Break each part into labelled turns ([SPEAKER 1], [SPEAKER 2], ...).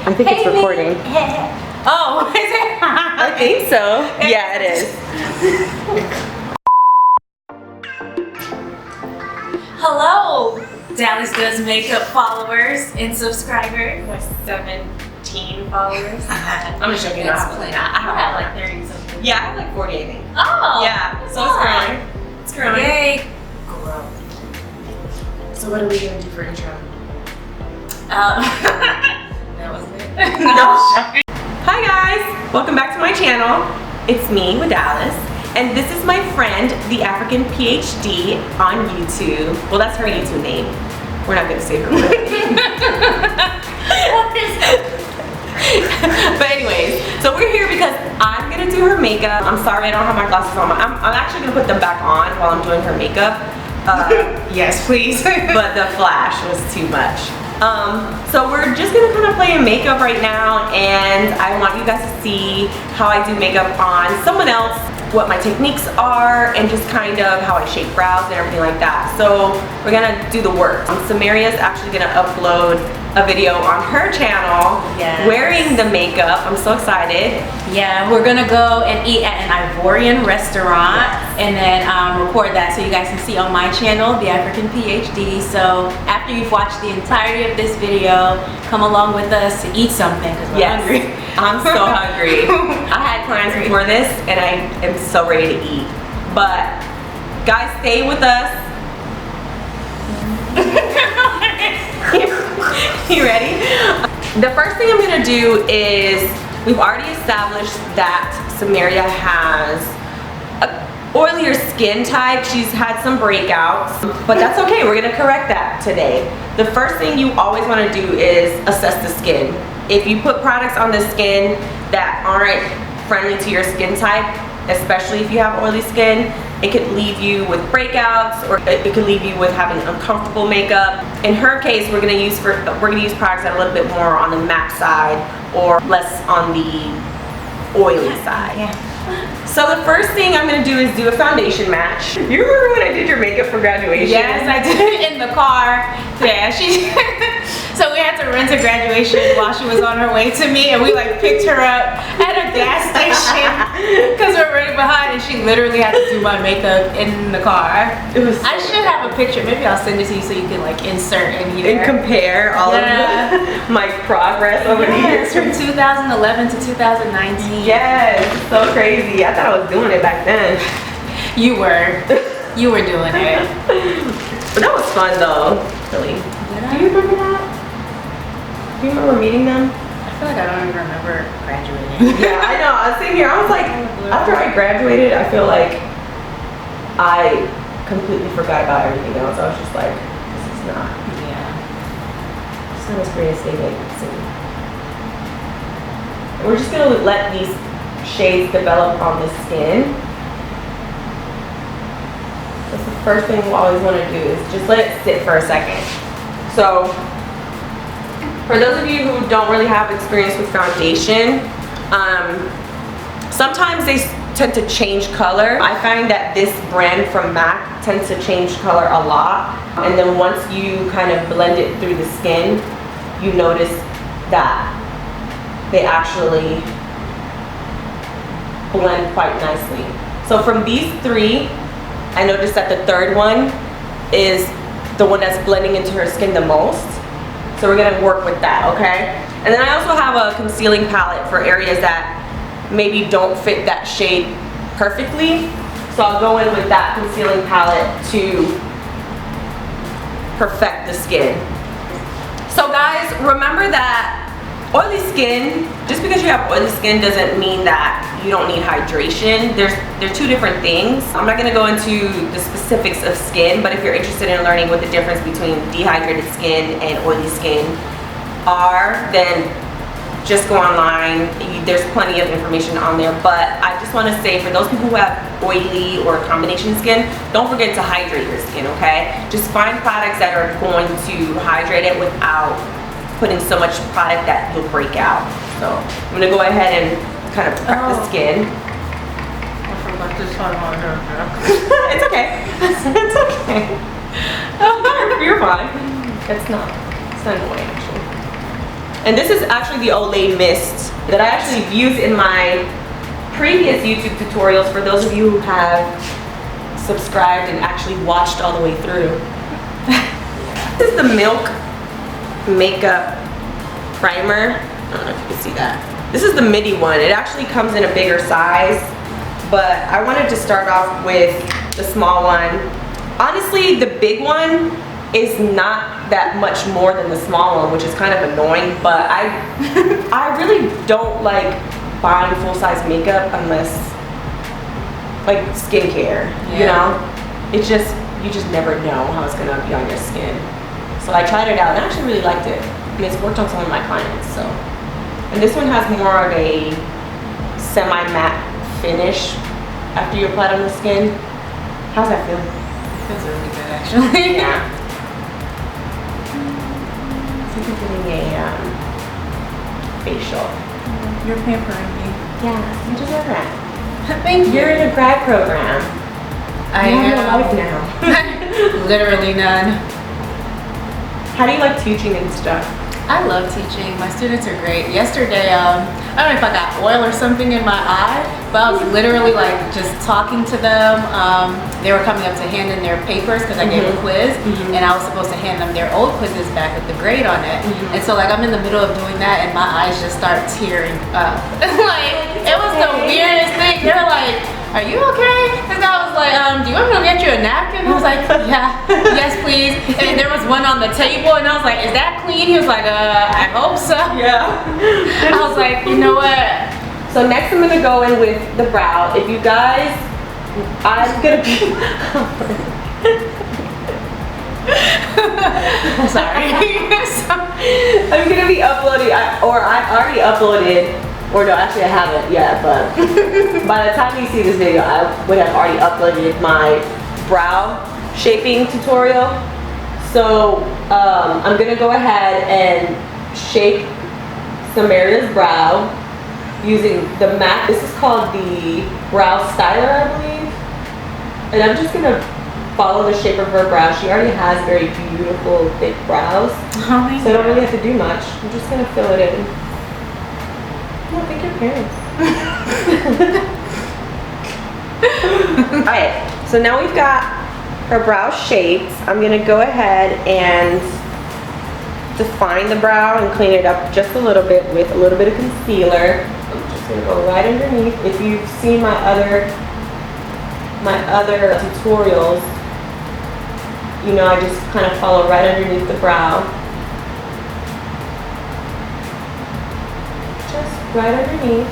[SPEAKER 1] I think it's recording.
[SPEAKER 2] Oh, is it?
[SPEAKER 1] I think so. Yeah, it is.
[SPEAKER 2] Hello, Dallas Does Makeup followers and subscribers. Like 17 followers. I'm gonna show you now. I have like 30 something.
[SPEAKER 1] Yeah, I have like 40, I think.
[SPEAKER 2] Oh.
[SPEAKER 1] Yeah, so it's growing. It's growing.
[SPEAKER 2] Yay.
[SPEAKER 1] So what are we gonna do for intro?
[SPEAKER 2] That wasn't it.
[SPEAKER 1] No. Hi guys, welcome back to my channel. It's me with Dallas, and this is my friend, the African PhD on YouTube. Well, that's her YouTube name. We're not gonna say her real name. But anyways, so we're here because I'm gonna do her makeup. I'm sorry I don't have my glasses on. I'm actually gonna put them back on while I'm doing her makeup.
[SPEAKER 2] Yes, please.
[SPEAKER 1] But the flash was too much. So we're just gonna kind of play in makeup right now, and I want you guys to see how I do makeup on someone else, what my techniques are, and just kind of how I shape brows and everything like that. So we're gonna do the work. Samaria's actually gonna upload a video on her channel wearing the makeup. I'm so excited.
[SPEAKER 2] Yeah, we're gonna go and eat at an Ivorian restaurant and then record that so you guys can see on my channel, The African PhD. So after you've watched the entirety of this video, come along with us to eat something because we're hungry.
[SPEAKER 1] I'm so hungry. I had plans before this and I am so ready to eat. But guys, stay with us. You ready? The first thing I'm gonna do is, we've already established that Samaria has an oilier skin type. She's had some breakouts, but that's okay. We're gonna correct that today. The first thing you always wanna do is assess the skin. If you put products on the skin that aren't friendly to your skin type, especially if you have oily skin, it could leave you with breakouts, or it could leave you with having uncomfortable makeup. In her case, we're gonna use products that are a little bit more on the matte side or less on the oily side. Yeah. So the first thing I'm gonna do is do a foundation match. You remember when I did your makeup for graduation?
[SPEAKER 2] Yes, I did it in the car. Yeah, so we had to rent a graduation while she was on her way to me, and we like picked her up at a gas station because we're running behind, and she literally had to do my makeup in the car.
[SPEAKER 1] It was
[SPEAKER 2] I should have a picture. Maybe I'll send it to you so you can like insert in here
[SPEAKER 1] and compare all of my progress over the years.
[SPEAKER 2] From 2011 to 2019.
[SPEAKER 1] Yes, so crazy. I thought I was doing it back then.
[SPEAKER 2] You were doing it.
[SPEAKER 1] But that was fun though, really. Do you remember that? Do you remember meeting them?
[SPEAKER 2] I feel like I don't even remember graduating.
[SPEAKER 1] Yeah, I know. I was sitting here, I was like, after I graduated, I feel like I completely forgot about everything else. I was just like, this is not.
[SPEAKER 2] Yeah.
[SPEAKER 1] It's not as great as they make it seem. We're just gonna let these shades develop on the skin. That's the first thing we always want to do, is just let it sit for a second. So, for those of you who don't really have experience with foundation, sometimes they tend to change color. I find that this brand from MAC tends to change color a lot, and then once you kind of blend it through the skin, you notice that they actually blend quite nicely. So from these three, I noticed that the third one is the one that's blending into her skin the most. So we're gonna work with that, okay? And then I also have a concealing palette for areas that maybe don't fit that shade perfectly. So I'll go in with that concealing palette to perfect the skin. So guys, remember that oily skin, just because you have oily skin doesn't mean that you don't need hydration. They're two different things. I'm not gonna go into the specifics of skin, but if you're interested in learning what the difference between dehydrated skin and oily skin are, then just go online. There's plenty of information on there, but I just wanna say, for those people who have oily or combination skin, don't forget to hydrate your skin, okay? Just find products that are going to hydrate it without putting so much product that you'll break out. So I'm gonna go ahead and kind of prep the skin.
[SPEAKER 2] I forgot this one on her.
[SPEAKER 1] It's okay. It's okay. You're fine. It's not annoying actually. And this is actually the Olay Mist that I actually used in my previous YouTube tutorials for those of you who have subscribed and actually watched all the way through. This is the Milk Makeup Primer. I don't know if you can see that. This is the midi one. It actually comes in a bigger size, but I wanted to start off with the small one. Honestly, the big one is not that much more than the small one, which is kind of annoying, but I really don't like buying full-size makeup unless, like, skincare, you know? It's just, you just never know how it's gonna be on your skin. So I tried it out and I actually really liked it. And it's worked on some of my clients, so. And this one has more of a semi-matte finish after you apply it on the skin. How's that feel?
[SPEAKER 2] It feels really good, actually.
[SPEAKER 1] Yeah. So you're getting a facial.
[SPEAKER 2] You're pampering me.
[SPEAKER 1] Yeah, you deserve that.
[SPEAKER 2] Thank you.
[SPEAKER 1] You're in a grad program.
[SPEAKER 2] I
[SPEAKER 1] You have
[SPEAKER 2] am.
[SPEAKER 1] no life now.
[SPEAKER 2] Literally none.
[SPEAKER 1] How do you like teaching and stuff?
[SPEAKER 2] I love teaching. My students are great. Yesterday, I don't know if I got oil or something in my eye, but I was literally like just talking to them. They were coming up to hand in their papers because I gave a quiz, and I was supposed to hand them their old quizzes back with the grade on it. And so like I'm in the middle of doing that, and my eyes just start tearing up. Like it was the weirdest thing. They were like, "Are you okay?" And I was like, "Do you want me to get you a napkin?" I was like, "Yeah, yes, please." And there was one on the table, and I was like, "Is that clean?" He was like, "I hope so."
[SPEAKER 1] Yeah.
[SPEAKER 2] I was like, you know what?
[SPEAKER 1] So next I'm gonna go in with the brow. If you guys, I'm gonna be.
[SPEAKER 2] I'm sorry.
[SPEAKER 1] I'm gonna be uploading, or I already uploaded, or no, actually I haven't yet, but by the time you see this video, I would have already uploaded my brow shaping tutorial. So I'm gonna go ahead and shape Samaria's brow using the matte. This is called the Brow Styler, I believe. And I'm just gonna follow the shape of her brow. She already has very beautiful, thick brows.
[SPEAKER 2] Oh,
[SPEAKER 1] So I don't really have to do much. I'm just gonna fill it in. No, thank your parents. Alright, so now we've got her brow shaped. I'm gonna go ahead and define the brow and clean it up just a little bit with a little bit of concealer. I'm just gonna go right underneath. If you've seen my other tutorials, you know I just kind of follow right underneath the brow. Just right underneath.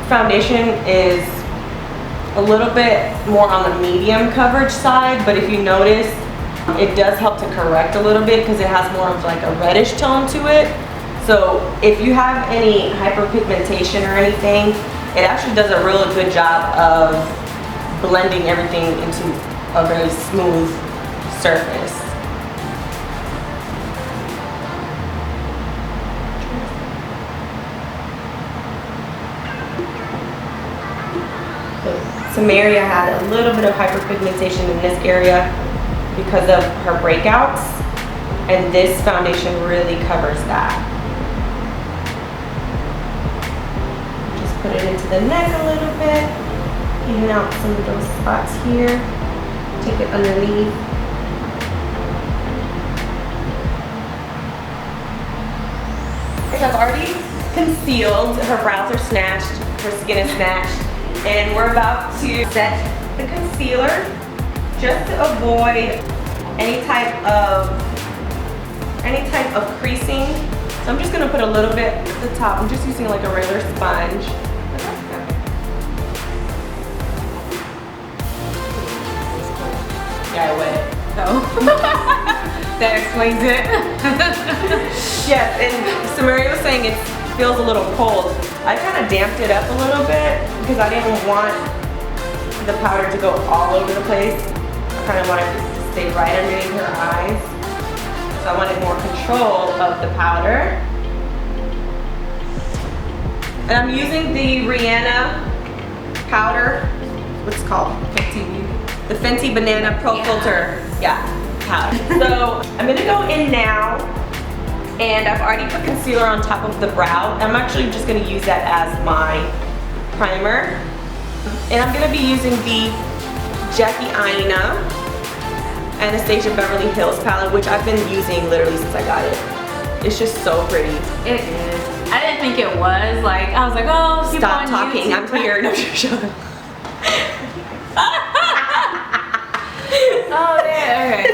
[SPEAKER 1] Foundation is a little bit more on the medium coverage side, but if you notice, it does help to correct a little bit because it has more of like a reddish tone to it. So if you have any hyperpigmentation or anything, it actually does a really good job of blending everything into a very smooth surface. Samaria had a little bit of hyperpigmentation in this area because of her breakouts, and this foundation really covers that. Just put it into the neck a little bit, even out some of those spots here. Take it underneath. I've already concealed. Her brows are snatched, her skin is snatched. And we're about to set the concealer just to avoid any type of creasing. So I'm just gonna put a little bit at the top. I'm just using like a regular sponge. Yeah, I wet.
[SPEAKER 2] So that explains it.
[SPEAKER 1] Yes, and Samaria was saying it feels a little cold. I kind of damped it up a little bit because I didn't want the powder to go all over the place. I kind of wanted it to stay right underneath her eyes. So I wanted more control of the powder. And I'm using the Rihanna powder. What's it called? The Fenty Banana Pro Filter. Yeah, powder. So I'm gonna go in now. And I've already put concealer on top of the brow. I'm actually just gonna use that as my primer. And I'm gonna be using the Jackie Aina ANASTASIA Beverly Hills Palette, which I've been using literally since I got it. It's just so pretty.
[SPEAKER 2] It is. I didn't think it was. Like, I was like, oh, people
[SPEAKER 1] Stop
[SPEAKER 2] on
[SPEAKER 1] talking,
[SPEAKER 2] YouTube.
[SPEAKER 1] I'm here. No, shut up.
[SPEAKER 2] Oh, yeah,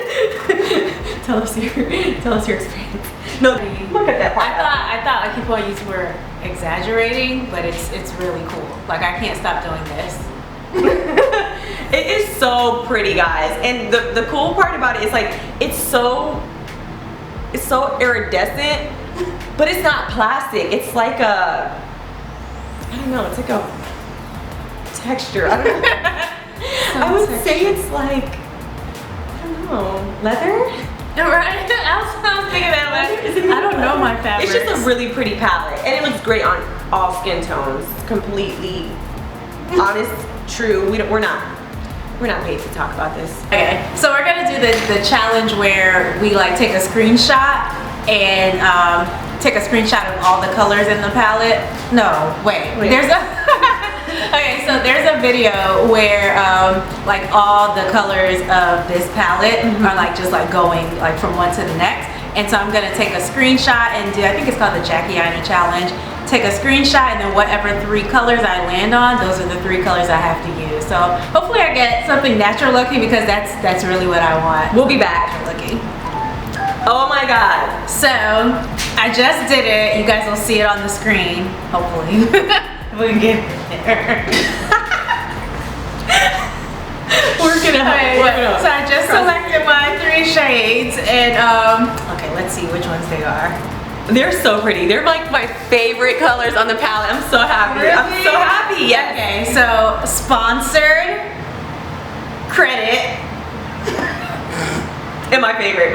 [SPEAKER 2] okay.
[SPEAKER 1] Tell us your experience. No, look at that part.
[SPEAKER 2] I thought like people on YouTube were exaggerating, but it's really cool. Like, I can't stop doing this.
[SPEAKER 1] It is so pretty, guys. And the cool part about it is like it's so iridescent, but it's not plastic. It's like a, I don't know, it's like a texture. I don't know. I would say it's like, I don't know, leather?
[SPEAKER 2] Right? I was thinking that way. I don't know my fabrics.
[SPEAKER 1] It's just a really pretty palette, and it looks great on all skin tones. Completely honest, true. We're not paid to talk about this.
[SPEAKER 2] Okay, so we're gonna do the challenge where we like take a screenshot and take a screenshot of all the colors in the palette. No, wait. There's a okay, so there's a video where like all the colors of this palette are like just like going like from one to the next. And so I'm gonna take a screenshot and do, I think it's called the Jackie Aina challenge. Take a screenshot and then whatever 3 colors I land on, those are the 3 colors I have to use. So hopefully I get something natural looking because that's really what I want.
[SPEAKER 1] We'll be back.
[SPEAKER 2] Looking.
[SPEAKER 1] Oh my God.
[SPEAKER 2] So I just did it. You guys will see it on the screen, hopefully. If we can get there.
[SPEAKER 1] Working out.
[SPEAKER 2] So I just selected my 3 shades and okay, let's see which ones they are.
[SPEAKER 1] They're so pretty. They're like my favorite colors on the palette. I'm so happy.
[SPEAKER 2] Really?
[SPEAKER 1] I'm so happy. Yes.
[SPEAKER 2] Okay, so sponsored, credit,
[SPEAKER 1] and my favorite.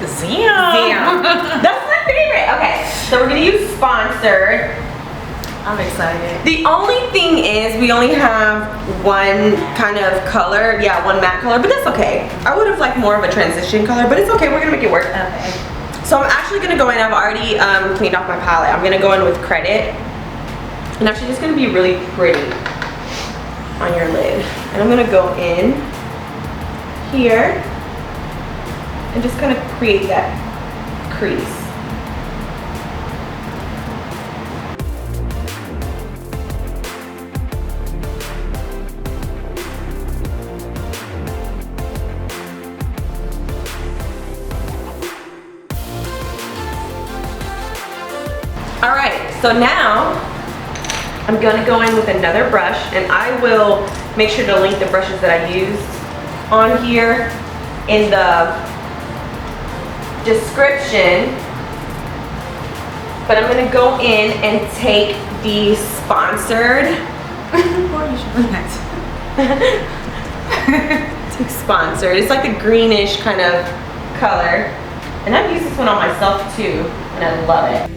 [SPEAKER 2] Zion.
[SPEAKER 1] That's my favorite. Okay, so we're gonna use sponsored.
[SPEAKER 2] I'm excited.
[SPEAKER 1] The only thing is we only have one kind of color. Yeah, one matte color, but that's okay. I would have liked more of a transition color, but it's okay. We're gonna make it work.
[SPEAKER 2] Okay.
[SPEAKER 1] So I'm actually gonna go in. I've already cleaned off my palette. I'm gonna go in with credit. And actually just gonna be really pretty on your lid. And I'm gonna go in here and just kind of create that crease. All right, so now I'm gonna go in with another brush, and I will make sure to link the brushes that I used on here in the description. But I'm gonna go in and take the sponsored. Take sponsored. It's like a greenish kind of color, and I've used this one on myself too, and I love it.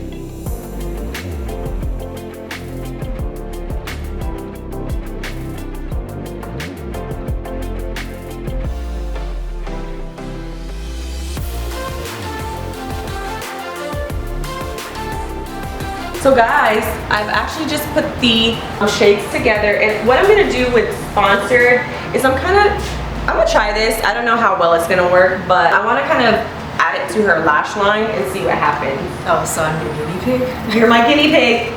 [SPEAKER 1] So guys, I've actually just put the shades together, and what I'm gonna do with sponsored is I'm gonna try this. I don't know how well it's gonna work, but I wanna kind of add it to her lash line and see what happens.
[SPEAKER 2] Oh, so I'm your guinea pig?
[SPEAKER 1] You're my guinea pig.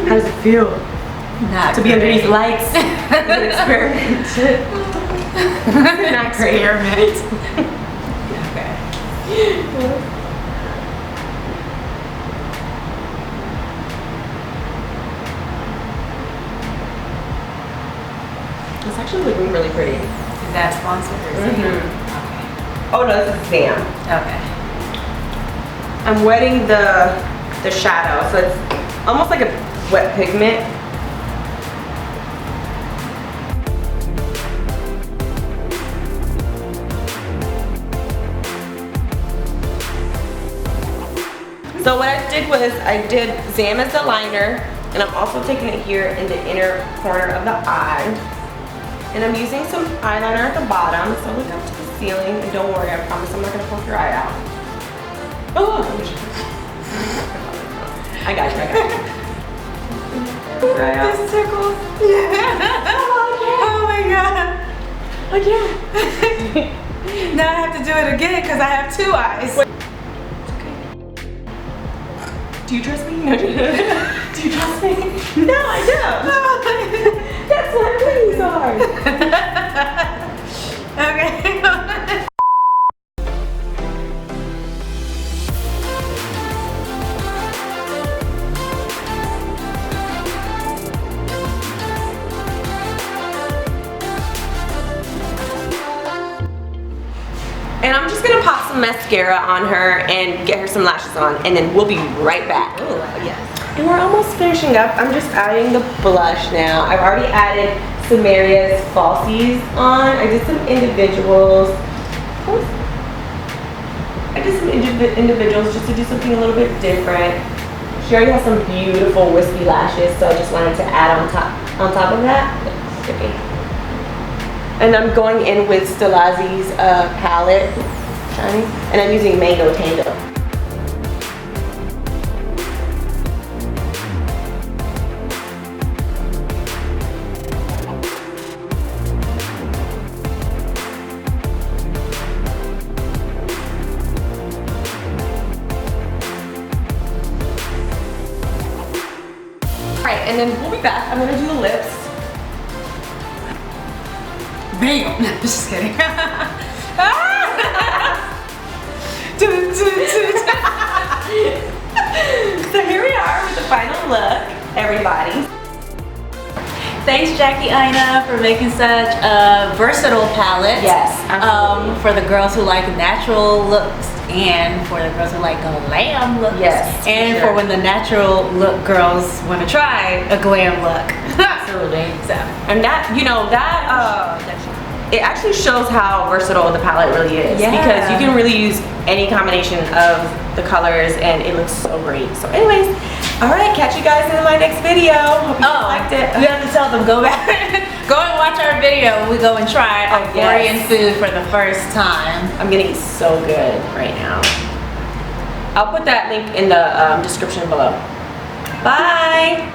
[SPEAKER 1] How does it feel?
[SPEAKER 2] Not
[SPEAKER 1] to be underneath lights? As an experiment. Not great.
[SPEAKER 2] Experiment. Okay.
[SPEAKER 1] It's actually looking really pretty.
[SPEAKER 2] Is that sponsored or is it?
[SPEAKER 1] Mm-hmm. Oh no, this is Zam.
[SPEAKER 2] Okay.
[SPEAKER 1] I'm wetting the shadow, so it's almost like a wet pigment. So what I did was I did Zam as the liner, and I'm also taking it here in the inner corner of the eye. And I'm using some eyeliner at the bottom, so look up to the ceiling, and don't worry, I promise I'm not gonna poke your eye out. Oh, I got you,
[SPEAKER 2] This tickles. Oh my god.
[SPEAKER 1] Again.
[SPEAKER 2] Now I have to do it again because I have two eyes.
[SPEAKER 1] Do you trust me? No, do you trust me? No, I don't. That's what things are.
[SPEAKER 2] Okay.
[SPEAKER 1] And I'm just gonna pop some mascara on her and get her some lashes on, and then we'll be right back.
[SPEAKER 2] Oh, yes.
[SPEAKER 1] And we're almost finishing up. I'm just adding the blush now. I've already added Samaria's falsies on. I did some individuals. I did some individuals just to do something a little bit different. She already has some beautiful wispy lashes, so I just wanted to add on top of that. And I'm going in with Stilazzi's palette, shiny, and I'm using Mango Tango. All right, and then we'll be back. I'm gonna do the lips.
[SPEAKER 2] Bam! No, just kidding.
[SPEAKER 1] So here we are with the final look, everybody.
[SPEAKER 2] Thanks, Jackie Aina, for making such a versatile palette.
[SPEAKER 1] Yes, absolutely.
[SPEAKER 2] For the girls who like natural looks and for the girls who like glam looks.
[SPEAKER 1] Yes,
[SPEAKER 2] and
[SPEAKER 1] sure.
[SPEAKER 2] for when the natural look girls want to try a glam look.
[SPEAKER 1] Absolutely.
[SPEAKER 2] So,
[SPEAKER 1] And that, you know, it actually shows how versatile the palette really is.
[SPEAKER 2] Yeah.
[SPEAKER 1] Because you can really use any combination of the colors and it looks so great. So anyways, all right, catch you guys in my next video. Hope you guys liked it.
[SPEAKER 2] You have to tell them, go back, go and watch our video when we go and try Ivorian food for the first time.
[SPEAKER 1] I'm gonna eat so good right now. I'll put that link in the description below. Bye.